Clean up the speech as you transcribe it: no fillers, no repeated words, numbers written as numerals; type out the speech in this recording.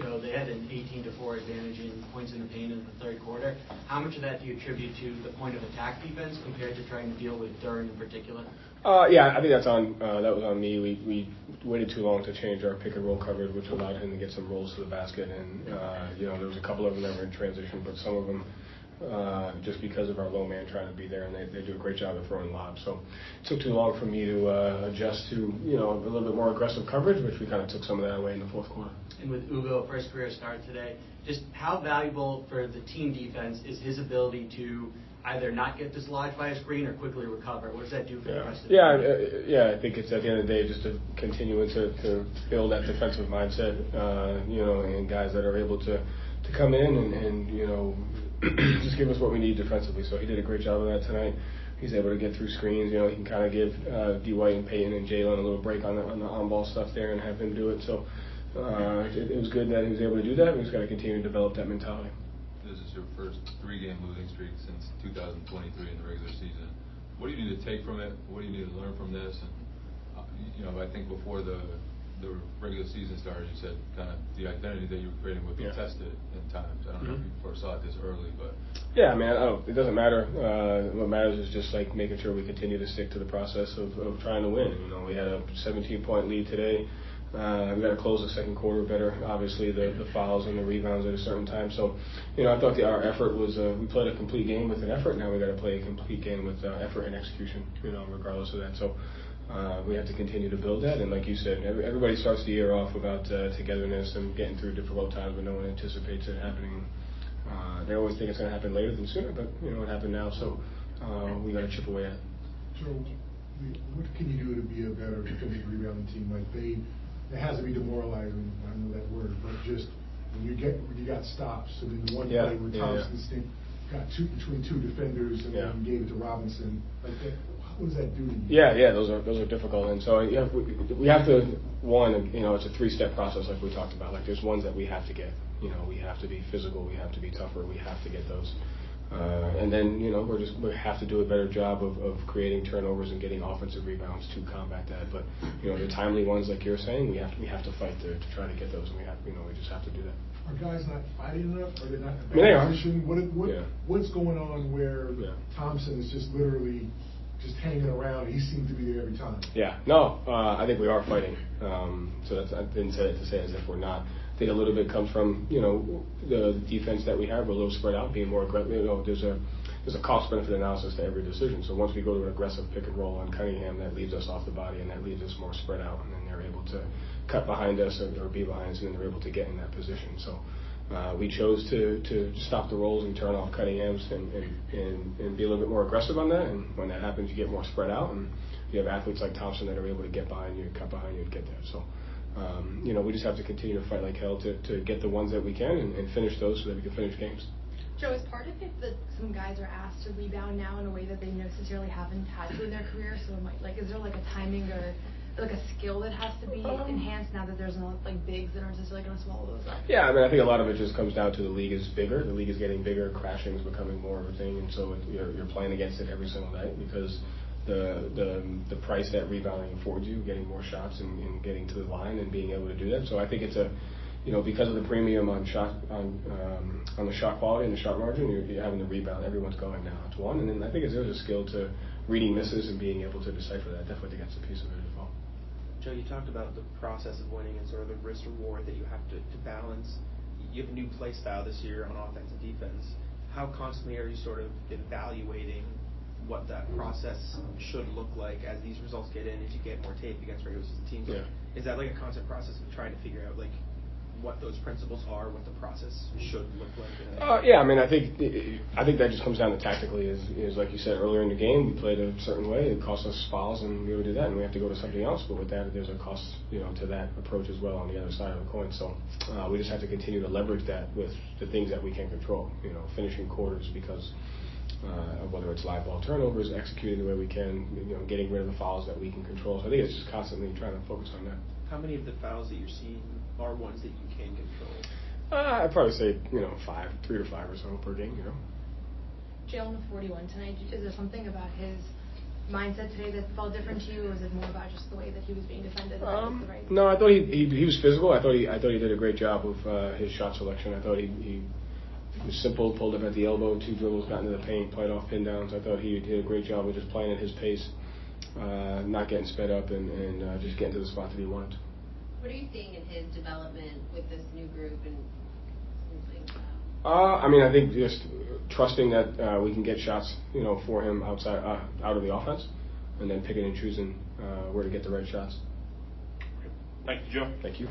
Joe, they had an 18-4 advantage in points in the paint in the third quarter. How much of that do you attribute to the point of attack defense compared to trying to deal with Duren in particular? Yeah, I think that was on me. We waited too long to change our pick and roll coverage, which allowed him to get some rolls to the basket. And there was a couple of them that were in transition, but some of them just because of our low man trying to be there, and they do a great job of throwing lobs. So it took too long for me to adjust to a little bit more aggressive coverage, which we kind of took some of that away in the fourth quarter. And with Ugo, first career start today, just how valuable for the team defense is his ability to either not get dislodged by a screen or quickly recover? What does that do for the rest of the team? Yeah, I think it's at the end of the day just to continue to build that defensive mindset, and guys that are able to come in and just give us what we need defensively. So he did a great job of that tonight. He's able to get through screens. He can kind of give D. White and Peyton and Jaylen a little break on the on-ball stuff there and have him do it. So it was good that he was able to do that. We just got to continue to develop that mentality. This is your first 3-game losing streak since 2023 in the regular season. What do you need to take from it? What do you need to learn from this? And I think before the regular season started, you said kind of the identity that you were creating would be tested in times. I don't know if you foresaw it this early, but yeah, man, it doesn't matter. What matters is just like making sure we continue to stick to the process of trying to win. We had a 17-point lead today. We got to close the second quarter better. Obviously, the fouls and the rebounds at a certain time. So, I thought our effort was we played a complete game with an effort. Now we got to play a complete game with effort and execution. Regardless of that. So we have to continue to build that. And like you said, everybody starts the year off about togetherness and getting through difficult times, but no one anticipates it happening. They always think it's going to happen later than sooner, but it happened now. So we got to chip away at it. So, what can you do to be a better defensive rebounding team? It has to be demoralizing. I know that word, but just when you got stops. So then the one play where Thompson got between two defenders and then gave it to Robinson. What does that do to you? Yeah, those are difficult. And so we have to it's a 3-step process like we talked about. There's ones that we have to get. We have to be physical. We have to be tougher. We have to get those. And then we have to do a better job of creating turnovers and getting offensive rebounds to combat that. But the timely ones, like you're saying, we have to fight to try to get those, and we just have to do that. Are guys not fighting enough? Are they not in they a are. position? What's going on where Thompson is just literally just hanging around? He seems to be there every time. Yeah, no, I think we are fighting. So I didn't say it to say as if we're not. I think a little bit comes from the defense that we have. We're a little spread out, being more aggressive. There's a cost benefit analysis to every decision. So once we go to an aggressive pick and roll on Cunningham, that leaves us off the body, and that leaves us more spread out, and then they're able to cut behind us or be behind us, and then they're able to get in that position. So we chose to stop the rolls and turn off Cunningham's and be a little bit more aggressive on that. And when that happens, you get more spread out, and you have athletes like Thompson that are able to get behind you, cut behind you, and get there. So. We just have to continue to fight like hell to get the ones that we can and finish those so that we can finish games. Joe, is part of it that some guys are asked to rebound now in a way that they necessarily haven't had to in their career? So is there a timing or a skill that has to be enhanced now that there's no bigs that aren't necessarily going to swallow those up? Yeah, I think a lot of it just comes down to the league is bigger. The league is getting bigger. Crashing is becoming more of a thing, and so you're playing against it every single night because the price that rebounding affords you, getting more shots and getting to the line and being able to do that. So I think it's because of the premium on the shot quality and the shot margin, you're having to rebound. Everyone's going now. It's one, and then I think there's a skill to reading misses and being able to decipher that. Definitely think that's a piece of it as well. Joe, you talked about the process of winning and sort of the risk reward that you have to balance. You have a new play style this year on offense and defense. How constantly are you sort of evaluating what that process should look like as these results get in, as you get more tape against regular season teams? Yeah. Is that a constant process of trying to figure out what those principles are, what the process should look like? Yeah, I think that just comes down to tactically. Is like you said earlier in the game, we played a certain way. It cost us fouls, and we would do that, and we have to go to something else. But with that, there's a cost, to that approach as well on the other side of the coin. So we just have to continue to leverage that with the things that we can control. Finishing quarters because. Whether it's live ball turnovers, executing the way we can, getting rid of the fouls that we can control. So I think it's just constantly trying to focus on that. How many of the fouls that you're seeing are ones that you can control? I'd probably say 3 to 5 or so per game. Jaylen with 41 tonight. Is there something about his mindset today that felt different to you, or was it more about just the way that he was being defended? No, I thought he was physical. I thought he did a great job of his shot selection. I thought he was simple, pulled up at the elbow, 2 dribbles, got into the paint, played off pin downs. I thought he did a great job of just playing at his pace, not getting sped up, and just getting to the spot that he wanted. What are you seeing in his development with this new group and things like that? I mean, I think just trusting that we can get shots, for him out of the offense, and then picking and choosing where to get the right shots. Thank you, Joe. Thank you.